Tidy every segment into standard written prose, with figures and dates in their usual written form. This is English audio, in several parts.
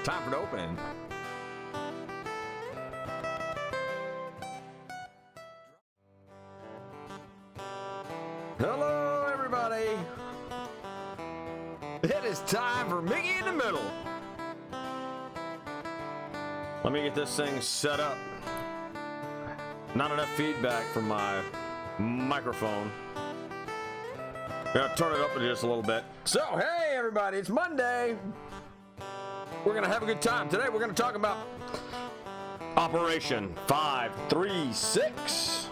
Time for the opening. Hello, everybody. It is time for Mickey in the Middle. Let me get this thing set up. Not enough feedback from my microphone. Gonna turn it up just a little bit. So, hey, everybody, it's Monday. We're gonna have a good time. Today, we're gonna talk about Operation 536.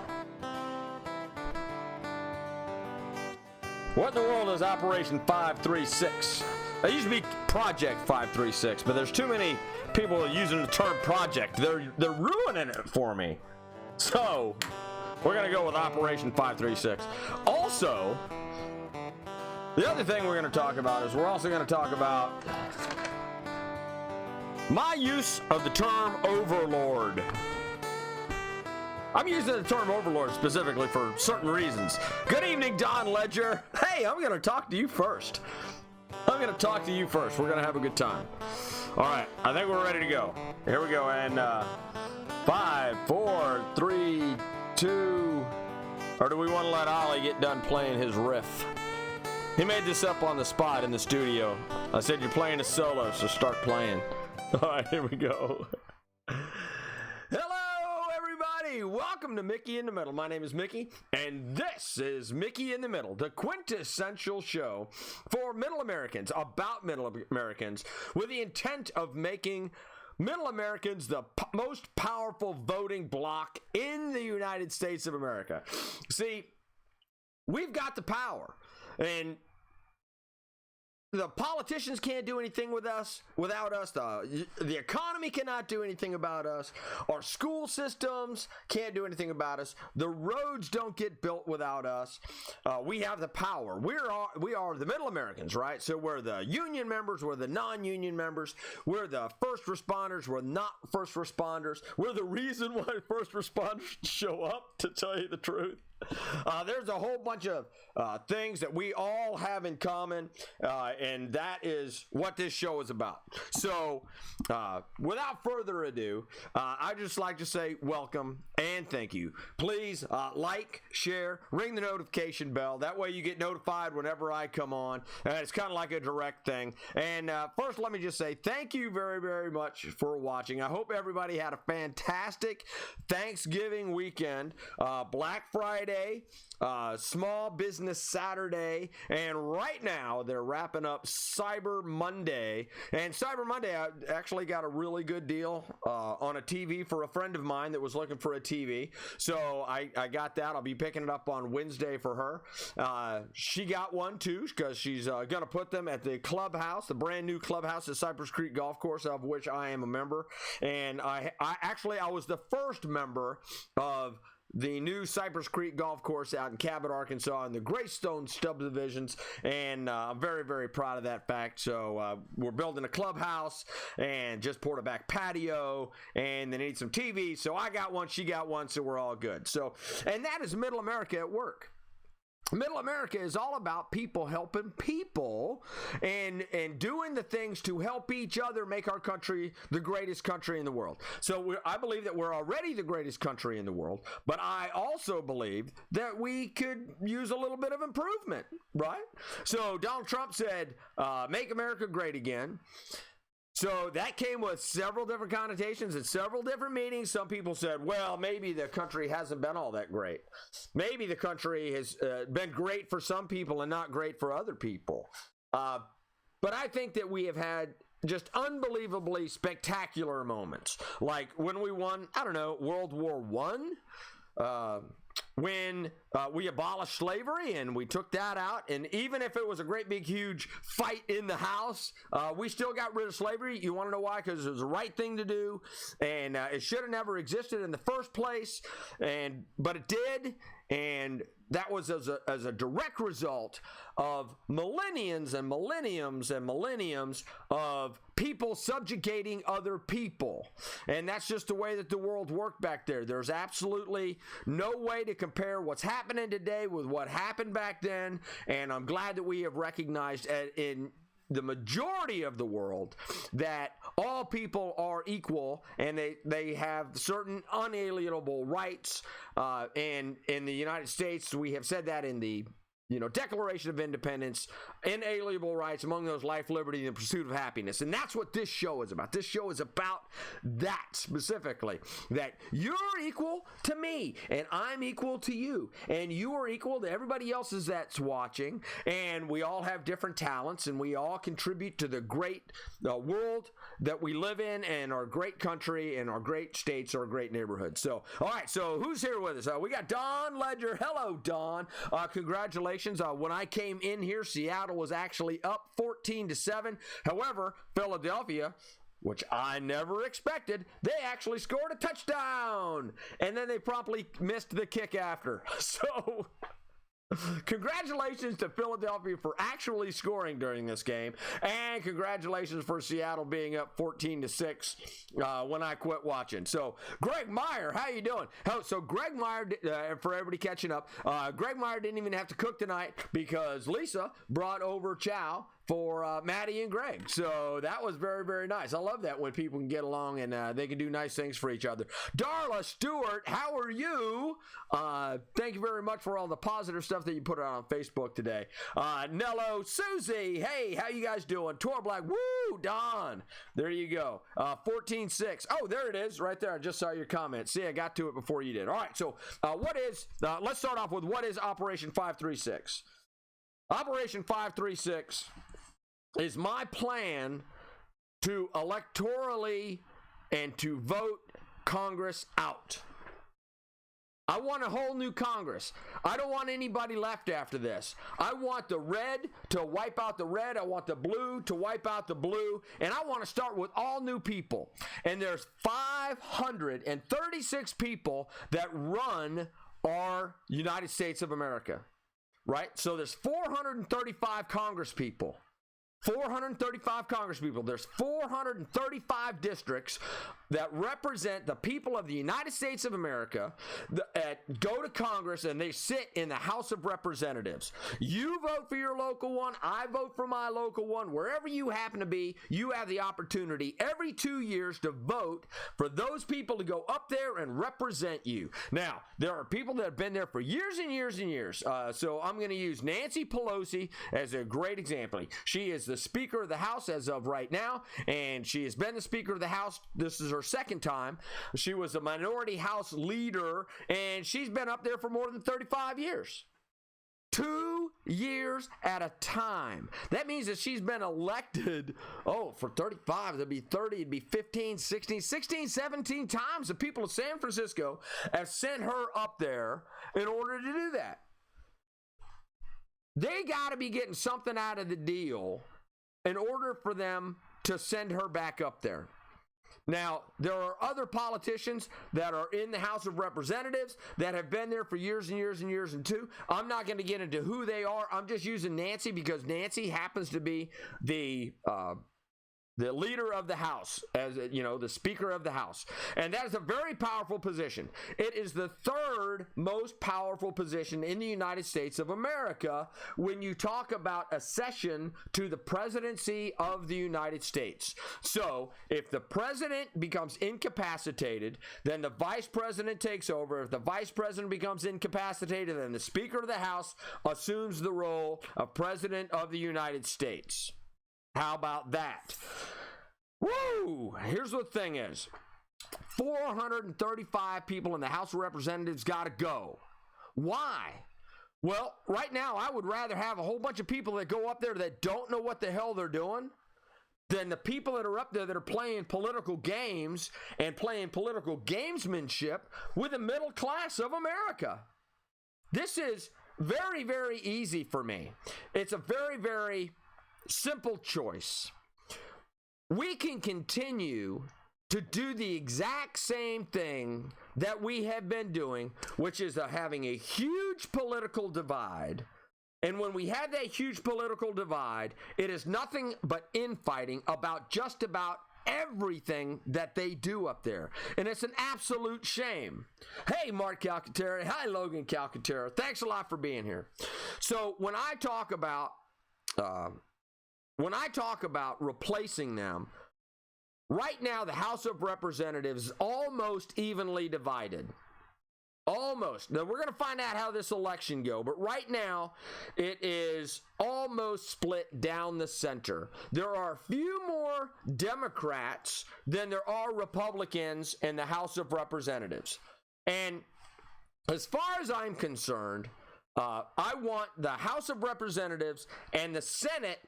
What in the world is Operation 536? It used to be Project 536, but there's too many people using the term project. They're ruining it for me. So, we're going to go with Operation 536. Also, the other thing we're going to talk about is we're also going to talk about my use of the term overlord. I'm using the term overlord specifically for certain reasons. Good evening, Don Ledger. Hey, I'm going to talk to you first. We're going to have a good time. All right, I think we're ready to go. Here we go. And 5, 4, 3, 2. Or do we want to let Ollie get done playing his riff? He made this up on the spot in the studio. I said, you're playing a solo, so start playing. All right, here we go. Hello, everybody. Welcome to Mickey in the Middle. My name is Mickey, and this is Mickey in the Middle, the quintessential show for Middle Americans, about Middle Americans, with the intent of making Middle Americans the most powerful voting bloc in the United States of America. See, we've got the power, and the politicians can't do anything without us. The economy cannot do anything about us. Our school systems can't do anything about us. The roads don't get built without us. We have the power. We are the Middle Americans, right? So we're the union members. We're the non-union members. We're the first responders. We're not first responders. We're the reason why first responders show up, to tell you the truth. There's a whole bunch of things that we all have in common, and that is what this show is about. So, without further ado, I'd just like to say welcome and thank you. Please like, share, ring the notification bell. That way you get notified whenever I come on. It's kind of like a direct thing. And first, let me just say thank you very, very much for watching. I hope everybody had a fantastic Thanksgiving weekend, Black Friday, Small Business Saturday, and right now they're wrapping up Cyber Monday. And Cyber Monday, I actually got a really good deal on a TV for a friend of mine that was looking for a TV. So I got that. I'll be picking it up on Wednesday for her. She got one too, because she's going to put them at the clubhouse, the brand new clubhouse at Cypress Creek Golf Course, of which I am a member. And I was the first member of the new Cypress Creek Golf Course out in Cabot, Arkansas, in the Greystone subdivisions, and I'm very, very proud of that fact. So we're building a clubhouse and just poured a back patio, and they need some TVs. So I got one, she got one, so we're all good. So, and that is Middle America at work. Middle America is all about people helping people and doing the things to help each other make our country the greatest country in the world. So I believe that we're already the greatest country in the world, but I also believe that we could use a little bit of improvement, right? So Donald Trump said, make America great again. So that came with several different connotations and several different meanings. Some people said, well, maybe the country hasn't been all that great. Maybe the country has been great for some people and not great for other people. But I think that we have had just unbelievably spectacular moments. Like when we won, World War I. When we abolished slavery and we took that out, and even if it was a great big huge fight in the House, we still got rid of slavery. You want to know why? Because it was the right thing to do, and it should have never existed in the first place, but it did, and that was as a direct result of millenniums and millenniums and millenniums of people subjugating other people. And that's just the way that the world worked back there. There's absolutely no way to compare what's happening today with what happened back then. And I'm glad that we have recognized in the majority of the world that all people are equal and they have certain unalienable rights. And in the United States, we have said that in the Declaration of Independence, inalienable rights, among those life, liberty, and the pursuit of happiness. And that's what this show is about. This show is about that specifically, that you're equal to me, and I'm equal to you, and you are equal to everybody else that's watching, and we all have different talents, and we all contribute to the great world that we live in, and our great country, and our great states, our great neighborhoods. So, all right, so who's here with us? We got Don Ledger. Hello, Don. Congratulations. When I came in here, Seattle was actually up 14-7. However, Philadelphia, which I never expected, they actually scored a touchdown. And then they promptly missed the kick after. So congratulations to Philadelphia for actually scoring during this game, and congratulations for Seattle being up 14-6 when I quit watching. So Greg Meyer, how you doing? So Greg Meyer, for everybody catching up, Greg Meyer didn't even have to cook tonight because Lisa brought over chow for Maddie and Greg. So that was very, very nice. I love that when people can get along and they can do nice things for each other. Darla Stewart, how are you? Thank you very much for all the positive stuff that you put out on Facebook today. Nello, Susie, hey, how you guys doing? Tor Black, woo, Don. There you go. 14-6. Oh, there it is right there. I just saw your comment. See, I got to it before you did. All right, so let's start off with what is Operation 536? Operation 536 is my plan to electorally and to vote Congress out. I want a whole new Congress. I don't want anybody left after this. I want the red to wipe out the red. I want the blue to wipe out the blue. And I want to start with all new people. And there's 536 people that run our United States of America. Right? So there's 435 Congress people. 435 Congress people. There's 435 districts that represent the people of the United States of America that go to Congress, and they sit in the House of Representatives. You vote for your local one. I vote for my local one. Wherever you happen to be, you have the opportunity every 2 years to vote for those people to go up there and represent you. Now, there are people that have been there for years and years and years. So I'm going to use Nancy Pelosi as a great example. She is the Speaker of the House as of right now, and she has been the Speaker of the House. This is her second time. She was a minority House leader, and she's been up there for more than 35 years. 2 years at a time. That means that she's been elected, for 35, that'd be 30, it'd be 15, 16, 17 times. The people of San Francisco have sent her up there in order to do that. They got to be getting something out of the deal in order for them to send her back up there. Now, there are other politicians that are in the House of Representatives that have been there for years and years and years and two. I'm not going to get into who they are. I'm just using Nancy because Nancy happens to be the leader of the House, as the Speaker of the House. And that is a very powerful position. It is the third most powerful position in the United States of America when you talk about accession to the presidency of the United States. So if the president becomes incapacitated, then the vice president takes over. If the vice president becomes incapacitated, then the Speaker of the House assumes the role of President of the United States. How about that? Woo! Here's what the thing is. 435 people in the House of Representatives got to go. Why? Well, right now, I would rather have a whole bunch of people that go up there that don't know what the hell they're doing than the people that are up there that are playing political games and playing political gamesmanship with the middle class of America. This is very, very easy for me. It's a very, very simple choice. We can continue to do the exact same thing that we have been doing, which is having a huge political divide. And when we have that huge political divide, it is nothing but infighting about just about everything that they do up there. And it's an absolute shame. Hey, Mark Calcaterra. Hi, Logan Calcaterra. Thanks a lot for being here. So when I talk about when I talk about replacing them, right now the House of Representatives is almost evenly divided. Almost. Now, we're going to find out how this election go, but right now it is almost split down the center. There are a few more Democrats than there are Republicans in the House of Representatives. And as far as I'm concerned, I want the House of Representatives and the Senate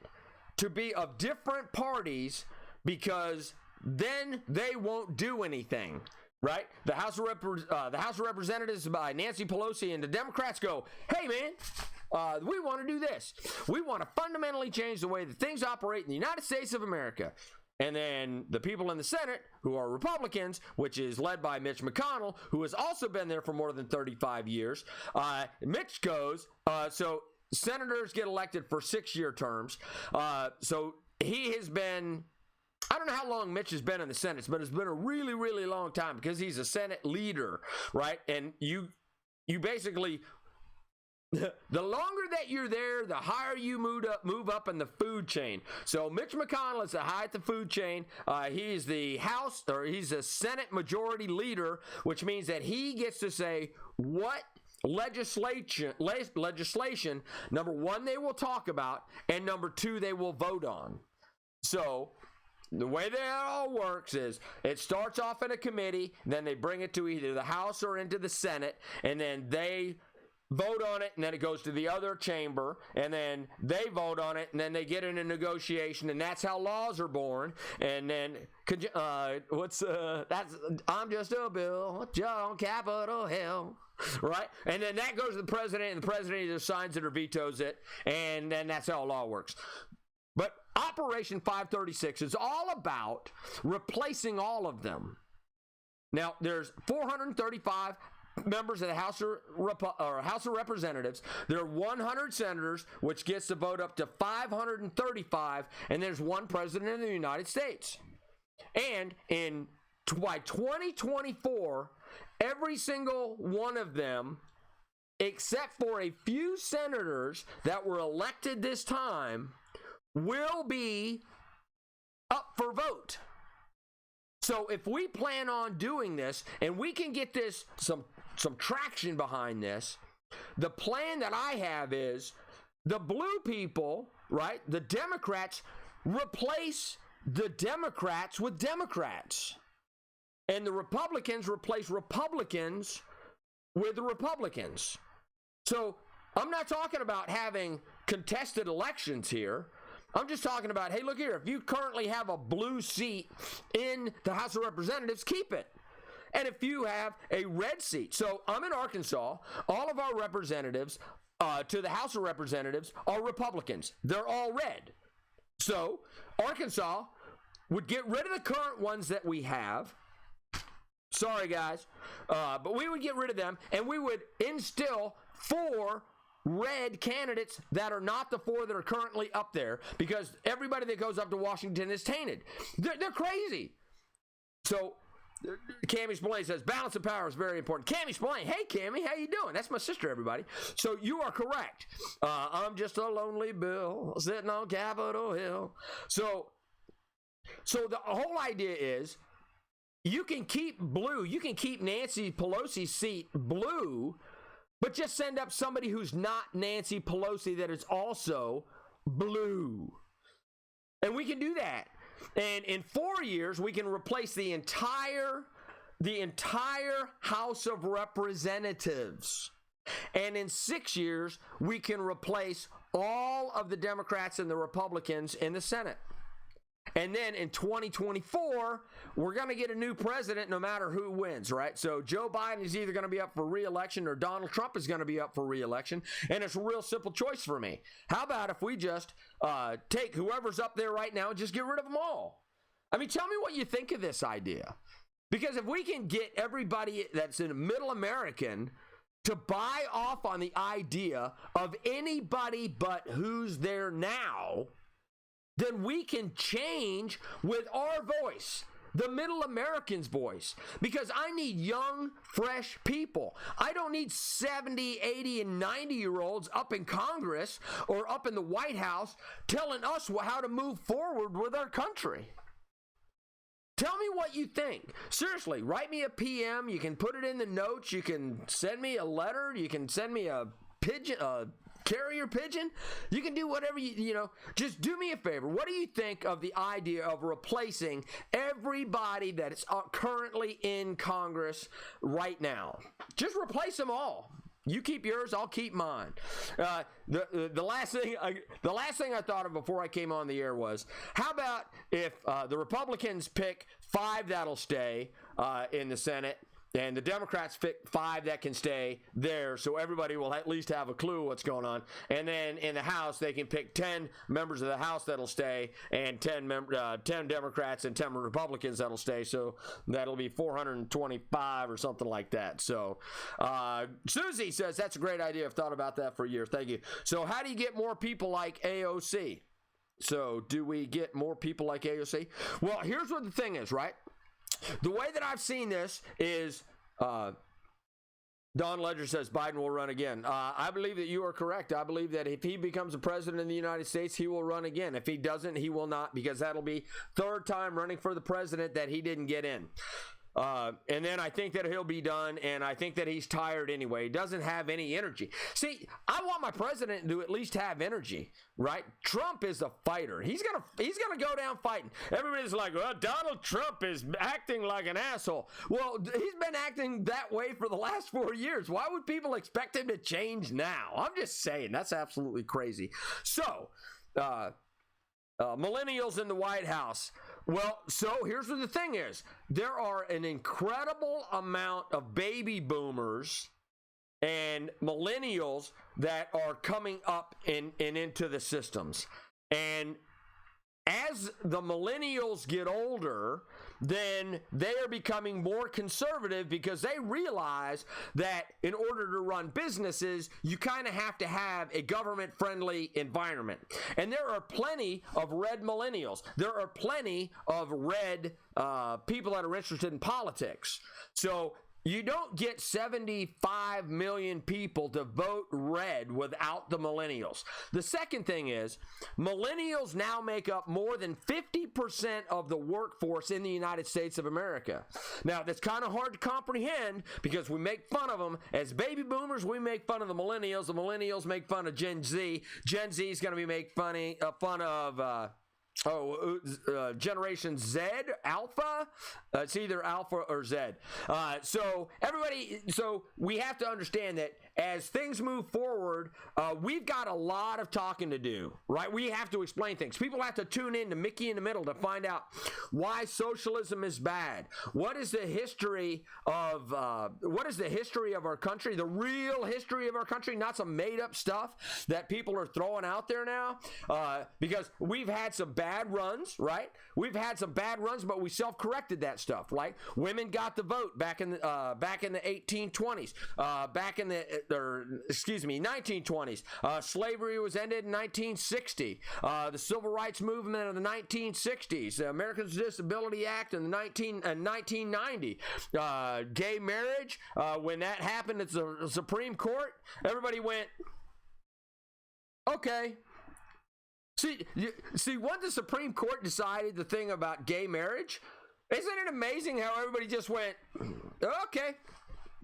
to be of different parties, because then they won't do anything. Right? The House of Representatives by Nancy Pelosi, and the Democrats go, hey, man, we want to do this. We want to fundamentally change the way that things operate in the United States of America. And then the people in the Senate, who are Republicans, which is led by Mitch McConnell, who has also been there for more than 35 years, Mitch goes, so senators get elected for 6-year terms. So he has been... I don't know how long Mitch has been in the Senate, but it's been a really, really long time, because he's a Senate leader, right? And you basically, the longer that you're there, the higher you move up in the food chain. So Mitch McConnell is the high at the food chain. He's the he's a Senate majority leader, which means that he gets to say what legislation, number one, they will talk about, and number two, they will vote on. So the way that all works is it starts off in a committee, then they bring it to either the House or into the Senate, and then they vote on it, and then it goes to the other chamber, and then they vote on it, and then they get in a negotiation, and that's how laws are born. And then I'm just a bill on Capitol Hill, right? And then that goes to the president, and the president either signs it or vetoes it, and then that's how law works. But Operation 536 is all about replacing all of them. Now, there's 435 members of the House of Representatives. There are 100 senators, which gets to vote up to 535, and there's one president of the United States. And by 2024, every single one of them, except for a few senators that were elected this time, will be up for vote. So if we plan on doing this, and we can get this some traction behind this, the plan that I have is the blue people, right, the Democrats, replace the Democrats with Democrats, and the Republicans replace Republicans with the Republicans. So I'm not talking about having contested elections here. I'm just talking about, hey, look here, if you currently have a blue seat in the House of Representatives, keep it. And if you have a red seat, so I'm in Arkansas, all of our representatives to the House of Representatives are Republicans. They're all red. So Arkansas would get rid of the current ones that we have. Sorry, guys. But we would get rid of them, and we would instill 4 red candidates that are not the 4 that are currently up there, because everybody that goes up to Washington is tainted. They're crazy. So Cammie Spillane says balance of power is very important. Cammie Spillane, hey Cammie, how you doing? That's my sister, everybody. So you are correct. I'm just a lonely bill sitting on Capitol Hill. So the whole idea is you can keep blue, you can keep Nancy Pelosi's seat blue, but just send up somebody who's not Nancy Pelosi that is also blue. And we can do that. And in 4 years, we can replace the entire House of Representatives. And in 6 years, we can replace all of the Democrats and the Republicans in the Senate. And then in 2024, we're going to get a new president no matter who wins, right? So Joe Biden is either going to be up for re-election or Donald Trump is going to be up for re-election. And it's a real simple choice for me. How about if we just take whoever's up there right now and just get rid of them all? I mean, tell me what you think of this idea. Because if we can get everybody that's in middle American to buy off on the idea of anybody but who's there now, then we can change with our voice. the middle Americans' voice, because I need young, fresh people. I don't need 70, 80, and 90-year-olds up in Congress or up in the White House telling us how to move forward with our country. Tell me what you think. Seriously, write me a PM. You can put it in the notes. You can send me a letter. You can send me a pigeon, carrier pigeon. You can do whatever you know. Just do me a favor. What do you think of the idea of replacing everybody that is currently in Congress right now? Just replace them all. You keep yours, I'll keep mine. The last thing I thought of before I came on the air was, how about if the Republicans pick 5 that'll stay in the Senate, and the Democrats pick 5 that can stay there, so everybody will at least have a clue what's going on. And then in the House, they can pick 10 members of the House that'll stay, and 10 Democrats and 10 Republicans that'll stay. So that'll be 425 or something like that. So Susie says, that's a great idea. I've thought about that for years. Thank you. So how do you get more people like AOC? So do we get more people like AOC? Well, here's what the thing is, right? The way that I've seen this is, Don Ledger says Biden will run again. I believe that you are correct. I believe that if he becomes the president of the United States, he will run again. If he doesn't, he will not, because that'll be 3rd time running for the president that he didn't get in. And then I think that he'll be done, and I think that he's tired anyway. He doesn't have any energy. See, I want my president to at least have energy, right? Trump is a fighter. He's gonna go down fighting. Everybody's like, well, Donald Trump is acting like an asshole. Well, he's been acting that way for the last 4 years. Why would people expect him to change now? I'm just saying, that's absolutely crazy. So, millennials in the White House. Well, so here's what the thing is. There are an incredible amount of baby boomers and millennials that are coming up and into the systems. And as the millennials get older, then they are becoming more conservative, because they realize that in order to run businesses, you kind of have to have a government-friendly environment. And there are plenty of red millennials. There are plenty of red people that are interested in politics. So you don't get 75 million people to vote red without the millennials. The second thing is, millennials now make up more than 50% of the workforce in the United States of America. Now, that's kind of hard to comprehend, because we make fun of them. As baby boomers, we make fun of the millennials make fun of Gen Z. Gen Z is going to be making fun of Generation Z, Alpha. It's either Alpha or Z. So we have to understand that as things move forward, we've got a lot of talking to do, right? We have to explain things. People have to tune in to Mickey in the Middle to find out why socialism is bad. What is the history of our country? The real history of our country, not some made up stuff that people are throwing out there now. Because we've had some bad runs, right? We've had some bad runs, but we self-corrected that stuff, right? Women got the vote back in the 1820s, back in the 1920s. Slavery was ended in 1960. The Civil Rights Movement of the 1960s. The Americans with Disability Act in 1990. Gay marriage, when that happened at the Supreme Court, everybody went, okay. See, once the Supreme Court decided the thing about gay marriage, isn't it amazing how everybody just went, okay,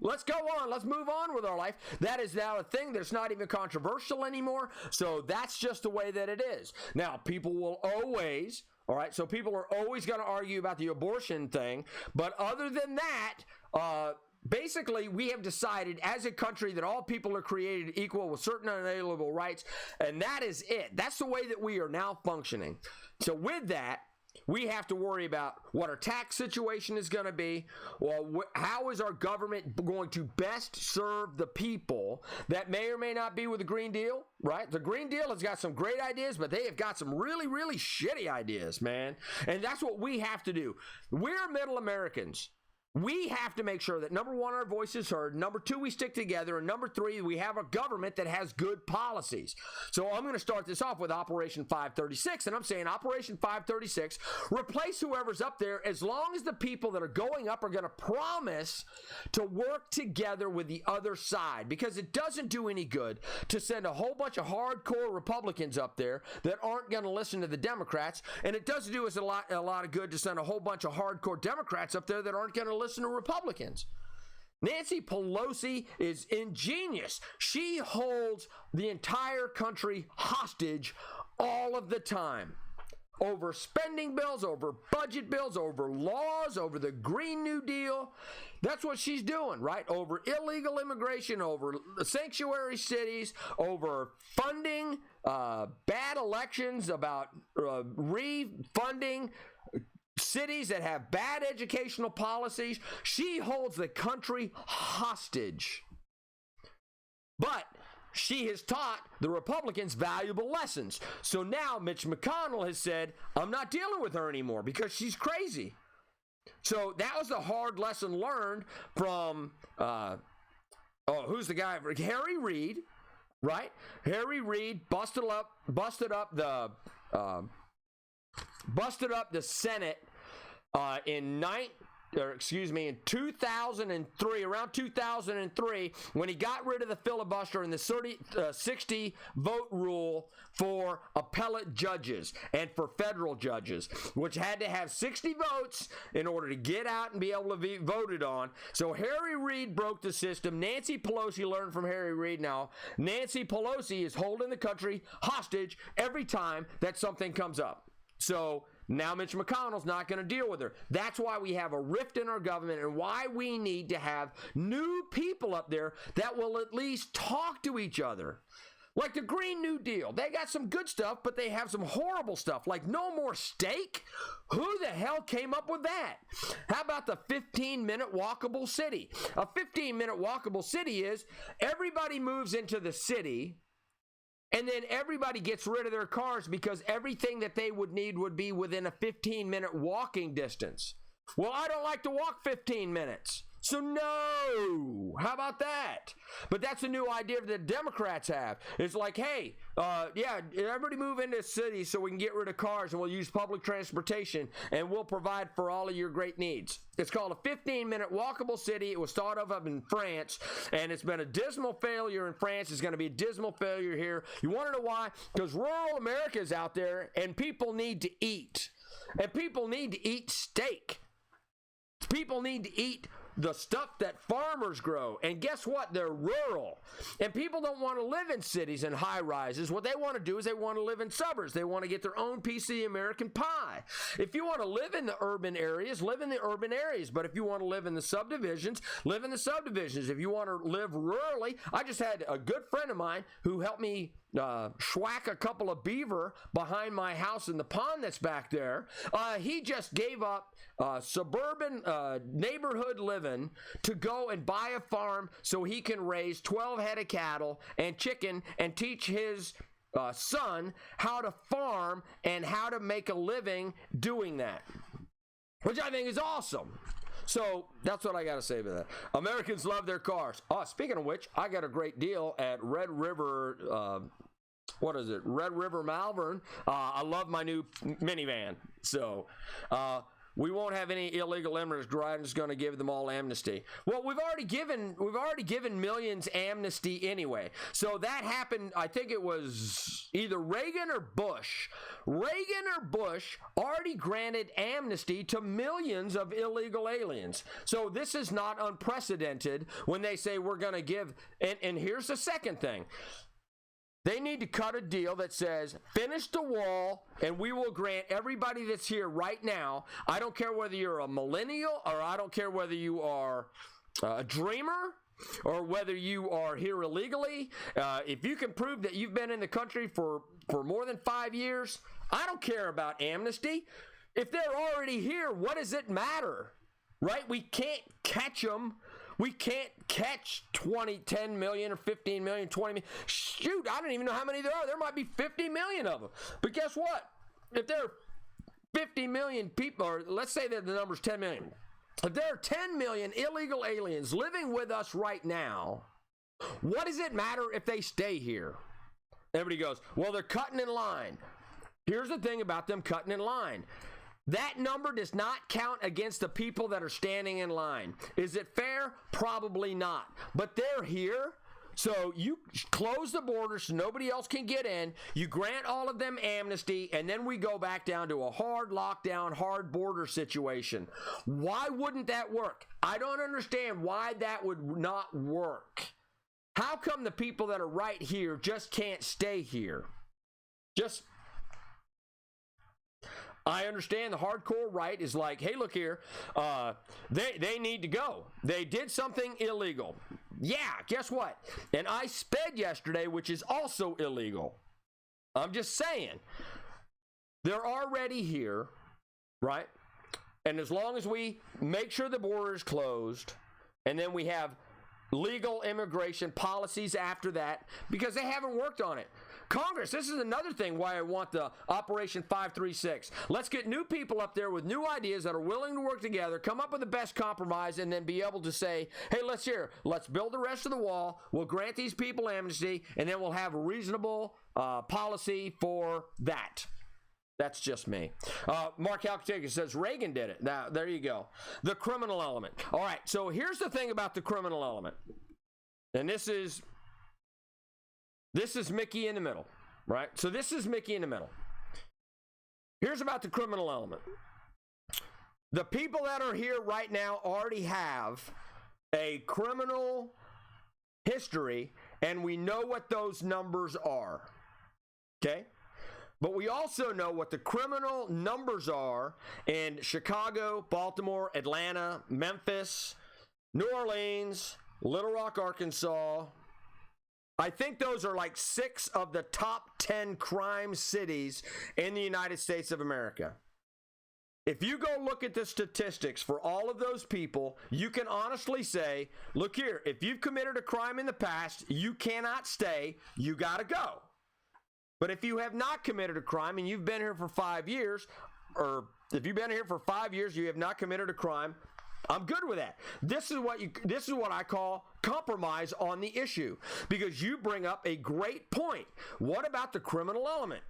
let's go on. Let's move on with our life. That is now a thing that's not even controversial anymore. So that's just the way that it is. Now, people will always, all right, so people are always going to argue about the abortion thing. But other than that, basically, we have decided as a country that all people are created equal with certain unalienable rights, and that is it. That's the way that we are now functioning. So with that, we have to worry about what our tax situation is going to be. Well, how is our government going to best serve the people that may or may not be with the Green Deal, right? The Green Deal has got some great ideas, but they have got some really, really shitty ideas, man. And that's what we have to do. We're middle Americans. We have to make sure that, number one, our voice is heard. Number two, we stick together. And number three, we have a government that has good policies. So I'm going to start this off with Operation 536. And I'm saying Operation 536, replace whoever's up there as long as the people that are going up are going to promise to work together with the other side. Because it doesn't do any good to send a whole bunch of hardcore Republicans up there that aren't going to listen to the Democrats. And it doesn't do us a lot of good to send a whole bunch of hardcore Democrats up there that aren't going to listen to Republicans. Nancy Pelosi is ingenious. She holds the entire country hostage all of the time. Over spending bills, over budget bills, over laws, over the Green New Deal. That's what she's doing, right? Over illegal immigration, over sanctuary cities, over funding bad elections, about refunding cities that have bad educational policies. She holds the country hostage. But she has taught the Republicans valuable lessons. So now Mitch McConnell has said, I'm not dealing with her anymore because she's crazy. So that was a hard lesson learned from, who's the guy? Harry Reid, right? Harry Reid busted up the Senate in 2003, around 2003, when he got rid of the filibuster and the 60 vote rule for appellate judges and for federal judges, which had to have 60 votes in order to get out and be able to be voted on. So Harry Reid broke the system. Nancy Pelosi learned from Harry Reid now. Nancy Pelosi is holding the country hostage every time that something comes up. So now Mitch McConnell's not going to deal with her. That's why we have a rift in our government and why we need to have new people up there that will at least talk to each other. Like the Green New Deal. They got some good stuff, but they have some horrible stuff, like no more steak. Who the hell came up with that? How about the 15-minute walkable city? A 15-minute walkable city is everybody moves into the city, and then everybody gets rid of their cars because everything that they would need would be within a 15-minute walking distance. Well, I don't like to walk 15 minutes. So no, how about that? But that's a new idea that the Democrats have. It's like, hey, everybody move into cities so we can get rid of cars and we'll use public transportation and we'll provide for all of your great needs. It's called a 15-minute walkable city. It was thought of up in France, and it's been a dismal failure in France. It's going to be a dismal failure here. You want to know why? Because rural America is out there, and people need to eat. And people need to eat steak. People need to eat the stuff that farmers grow. And guess what? They're rural. And people don't want to live in cities and high rises. What they want to do is they want to live in suburbs. They want to get their own piece of the American pie. If you want to live in the urban areas, live in the urban areas. But if you want to live in the subdivisions, live in the subdivisions. If you want to live rurally, I just had a good friend of mine who helped me schwack a couple of beaver behind my house in the pond that's back there. He just gave up suburban neighborhood living to go and buy a farm so he can raise 12 head of cattle and chicken and teach his son how to farm and how to make a living doing that, which I think is awesome. So that's what I got to say about that. Americans love their cars. Speaking of which, I got a great deal at Red River. Red River Malvern. I love my new minivan. So we won't have any illegal immigrants. I'm just going to give them all amnesty. Well, we've already given millions amnesty anyway. So that happened. I think it was either Reagan or Bush. Reagan or Bush already granted amnesty to millions of illegal aliens. So this is not unprecedented when they say we're going to give. And here's the second thing. They need to cut a deal that says, finish the wall, and we will grant everybody that's here right now. I don't care whether you're a millennial, or I don't care whether you are a dreamer, or whether you are here illegally. If you can prove that you've been in the country for more than 5 years, I don't care about amnesty. If they're already here, what does it matter? Right? We can't catch them. We can't catch 10 million or 15 million, 20 million. Shoot, I don't even know how many there are. There might be 50 million of them. But guess what? If there are 50 million people, or let's say that the number's 10 million, if there are 10 million illegal aliens living with us right now, what does it matter if they stay here? Everybody goes, well, they're cutting in line. Here's the thing about them cutting in line. That number does not count against the people that are standing in line. Is it fair? Probably not. But they're here. So you close the border so nobody else can get in. You grant all of them amnesty, and then we go back down to a hard lockdown, hard border situation. Why wouldn't that work? I don't understand why that would not work. How come the people that are right here just can't stay here? I understand the hardcore right is like, hey, look here, they need to go. They did something illegal. Yeah, guess what? And I sped yesterday, which is also illegal. I'm just saying, they're already here, right? And as long as we make sure the border is closed, and then we have legal immigration policies after that, because they haven't worked on it. Congress, this is another thing why I want the Operation 536. Let's get new people up there with new ideas that are willing to work together, come up with the best compromise, and then be able to say, hey, let's build the rest of the wall, we'll grant these people amnesty, and then we'll have a reasonable policy for that. That's just me. Mark Halkatiga says Reagan did it. Now, there you go. The criminal element. All right, so here's the thing about the criminal element. And this is Mickey in the middle, right? So this is Mickey in the middle. Here's about the criminal element. The people that are here right now already have a criminal history, and we know what those numbers are, okay? But we also know what the criminal numbers are in Chicago, Baltimore, Atlanta, Memphis, New Orleans, Little Rock, Arkansas. I think those are like 6 of the top 10 crime cities in the United States of America. If you go look at the statistics for all of those people, you can honestly say, look here, if you've committed a crime in the past, you cannot stay, you got to go. But if you have not committed a crime and you've been here for 5 years, or if you've been here for 5 years, you have not committed a crime, I'm good with that. This is what I call compromise on the issue, because you bring up a great point. What about the criminal element?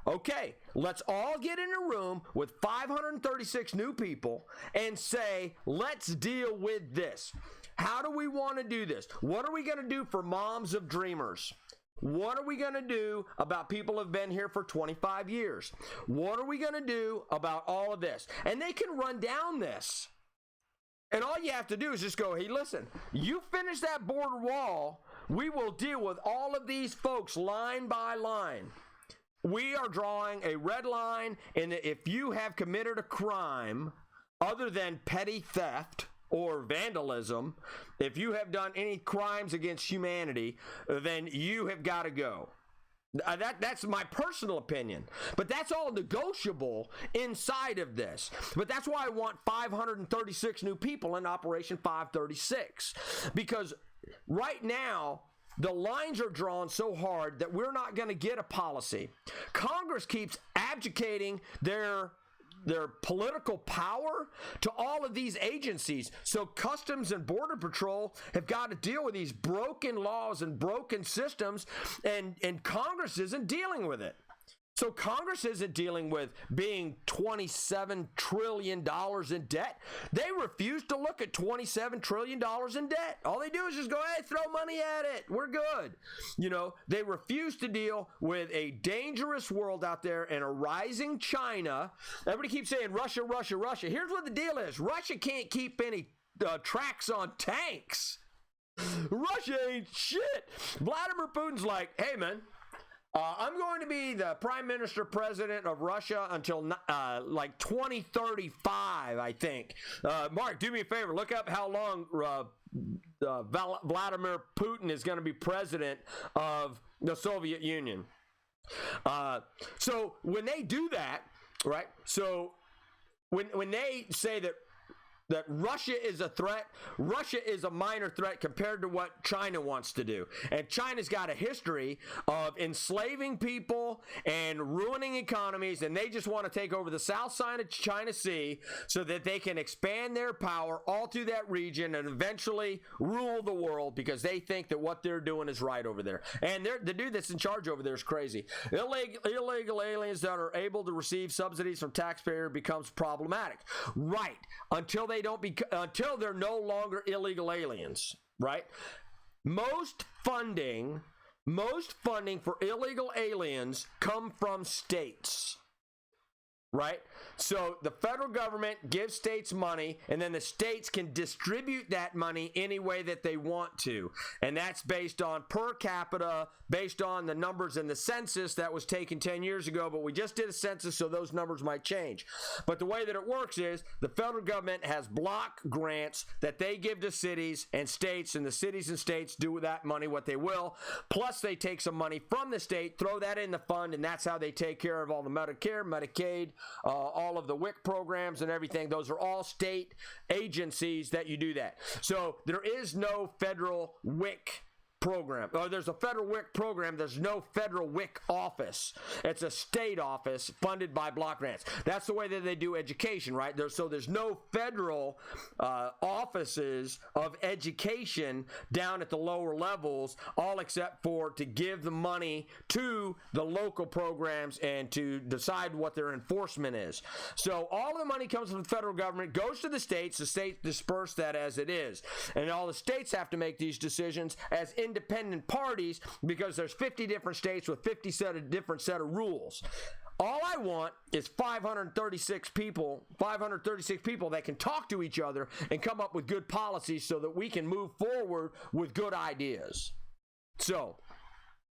Okay, let's all get in a room with 536 new people and say, let's deal with this. How do we want to do this? What are we going to do for moms of dreamers? What are we going to do about people who have been here for 25 years? What are we going to do about all of this? And they can run down this. And all you have to do is just go, hey, listen, you finish that border wall, we will deal with all of these folks line by line. We are drawing a red line, and if you have committed a crime other than petty theft or vandalism, if you have done any crimes against humanity, then you have got to go. That's my personal opinion, but that's all negotiable inside of this. But that's why I want 536 new people in Operation 536, because right now the lines are drawn so hard that we're not going to get a policy. Congress keeps abdicating their political power to all of these agencies. So Customs and Border Patrol have got to deal with these broken laws and broken systems, and Congress isn't dealing with it. So Congress isn't dealing with being $27 trillion in debt. They refuse to look at $27 trillion in debt. All they do is just go, hey, throw money at it. We're good. You know, they refuse to deal with a dangerous world out there and a rising China. Everybody keeps saying Russia, Russia, Russia. Here's what the deal is. Russia can't keep any tracks on tanks. Russia ain't shit. Vladimir Putin's like, hey, man, I'm going to be the prime minister president of Russia until like 2035, I think. Mark, do me a favor. Look up how long Vladimir Putin is going to be president of the Soviet Union. So when they do that, right? So when they say that that Russia is a threat. Russia is a minor threat compared to what China wants to do. And China's got a history of enslaving people and ruining economies, and they just want to take over the south side of China Sea so that they can expand their power all through that region and eventually rule the world because they think that what they're doing is right over there. And the dude that's in charge over there is crazy. Illegal aliens that are able to receive subsidies from taxpayer becomes problematic. Right. Until they're no longer illegal aliens, right? Most funding for illegal aliens come from states, right? So the federal government gives states money, and then the states can distribute that money any way that they want to. And that's based on per capita, based on the numbers in the census that was taken 10 years ago, but we just did a census, so those numbers might change. But the way that it works is the federal government has block grants that they give to cities and states, and the cities and states do with that money what they will. Plus, they take some money from the state, throw that in the fund, and that's how they take care of all the Medicare, Medicaid, all of the WIC programs and everything. Those are all state agencies that you do that. So there is no federal WIC program. Or there's a federal WIC program. There's no federal WIC office. It's a state office funded by block grants. That's the way that they do education, right? So there's no federal offices of education down at the lower levels, all except for to give the money to the local programs and to decide what their enforcement is. So all of the money comes from the federal government, goes to the states disperse that as it is. And all the states have to make these decisions as independent parties because there's 50 different states with 50 different set of rules. All I want is 536 people that can talk to each other and come up with good policies so that we can move forward with good ideas. So,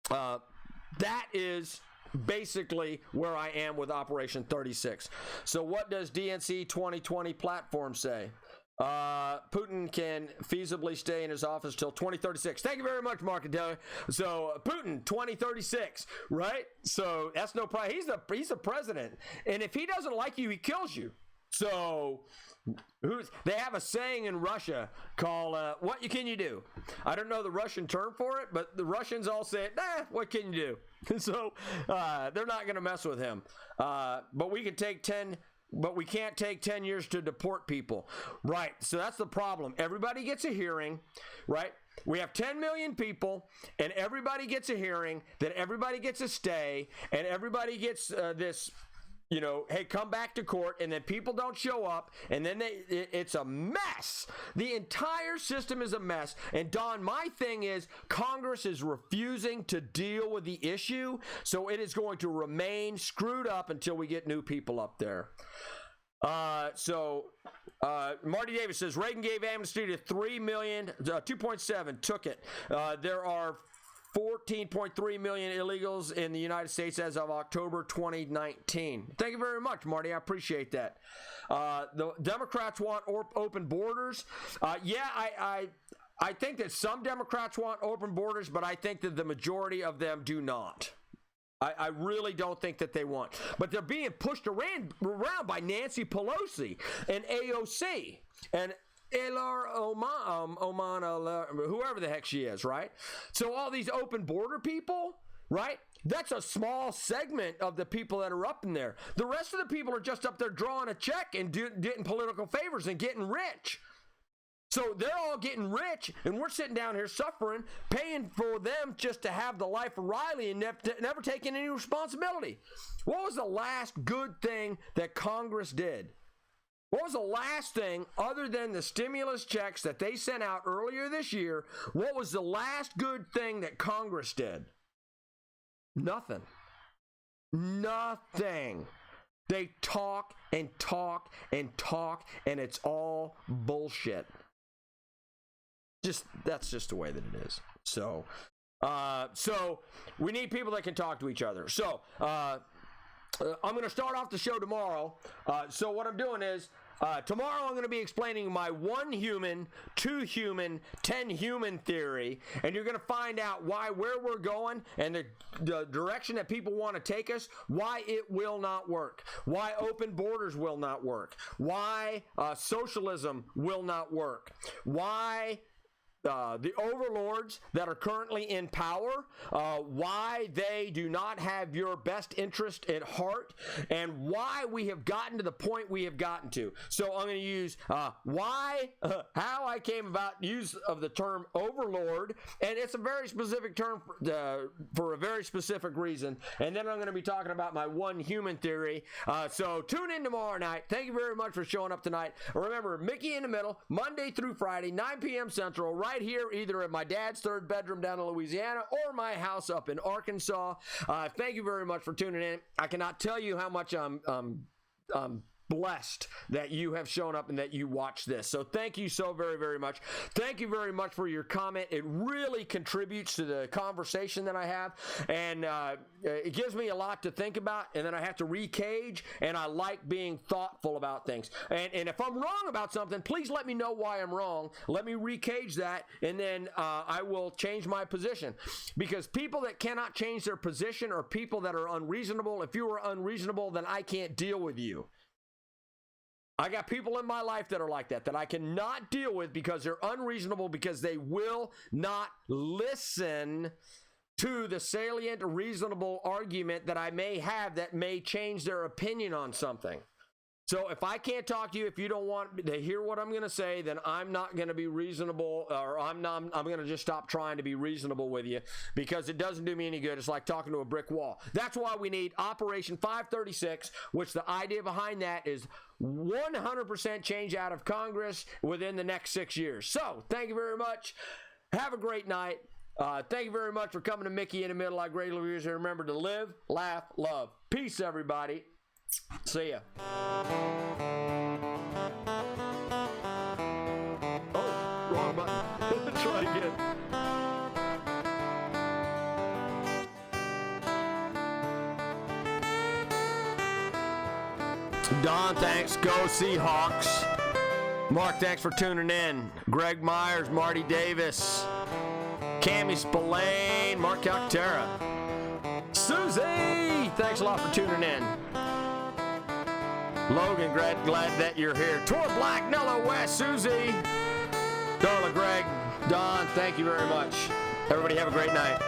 that is basically where I am with Operation 36. So what does DNC 2020 platform say? Putin can feasibly stay in his office till 2036. Thank you very much, Mark Adele. So Putin 2036, right? So that's no problem. He's the president, and if he doesn't like you, he kills you. So they have a saying in Russia called what can you do? I don't know the Russian term for it, but the Russians all say it, what can you do? So they're not going to mess with him. But we can take 10. But we can't take 10 years to deport people. Right. So that's the problem. Everybody gets a hearing, right? We have 10 million people, and everybody gets a hearing, then everybody gets a stay, and everybody gets this, hey, come back to court, and then people don't show up, and then it's a mess. The entire system is a mess. And Don, my thing is Congress is refusing to deal with the issue, so it is going to remain screwed up until we get new people up there. Marty Davis says Reagan gave amnesty to 3 million, 2.7 took it. There are 14.3 million illegals in the United States as of October 2019. Thank you very much, Marty. I appreciate that. The Democrats want open borders. I think that some Democrats want open borders, but I think that the majority of them do not. I really don't think that they want. But they're being pushed around by Nancy Pelosi and AOC and Ilhan Omar, whoever the heck she is, right? So all these open border people, right? That's a small segment of the people that are up in there. The rest of the people are just up there drawing a check and getting political favors and getting rich. So they're all getting rich, and we're sitting down here suffering, paying for them just to have the life of Riley and never taking any responsibility. What was the last good thing that Congress did? What was the last thing, other than the stimulus checks that they sent out earlier this year, what was the last good thing that Congress did? Nothing. Nothing. They talk and talk and talk, and it's all bullshit. That's just the way that it is. So we need people that can talk to each other. So I'm going to start off the show tomorrow. So what I'm doing is Tomorrow I'm going to be explaining my 1 human, 2 human, 10 human theory, and you're going to find out where we're going and the direction that people want to take us, why it will not work, why open borders will not work, why socialism will not work, why the overlords that are currently in power, why they do not have your best interest at heart, and why we have gotten to the point we have gotten to. So I'm going to use how I came about use of the term overlord, and it's a very specific term for a very specific reason. And then I'm going to be talking about my 1 human theory. So tune in tomorrow night. Thank you very much for showing up tonight. Remember, Mickey in the Middle, Monday through Friday, 9 p.m. Central, right here, either at my dad's 3rd bedroom down in Louisiana or my house up in Arkansas. Thank you very much for tuning in. I cannot tell you how much I'm blessed that you have shown up and that you watch this. So thank you so very, very much. Thank you very much for your comment. It really contributes to the conversation that I have, and it gives me a lot to think about, and then I have to recage, and I like being thoughtful about things. And if I'm wrong about something, please let me know why I'm wrong. Let me recage that, and then I will change my position. Because people that cannot change their position are people that are unreasonable. If you are unreasonable, then I can't deal with you. I got people in my life that are like that I cannot deal with because they're unreasonable, because they will not listen to the salient, reasonable argument that I may have that may change their opinion on something. So if I can't talk to you, if you don't want to hear what I'm going to say, then I'm not going to be reasonable, or I'm going to just stop trying to be reasonable with you, because it doesn't do me any good. It's like talking to a brick wall. That's why we need Operation 536, which the idea behind that is 100% change out of Congress within the next 6 years. So thank you very much. Have a great night. Thank you very much for coming to Mickey in the Middle. I greatly appreciate it. Remember to live, laugh, love. Peace, everybody. See ya. Oh, wrong button. Try again. Don, thanks. Go Seahawks. Mark, thanks for tuning in. Greg Myers, Marty Davis, Cammie Spillane, Mark Calcaterra. Susie, thanks a lot for tuning in. Logan, glad that you're here. Tor Black, Nello West, Susie, Darla, Greg, Don, thank you very much. Everybody have a great night.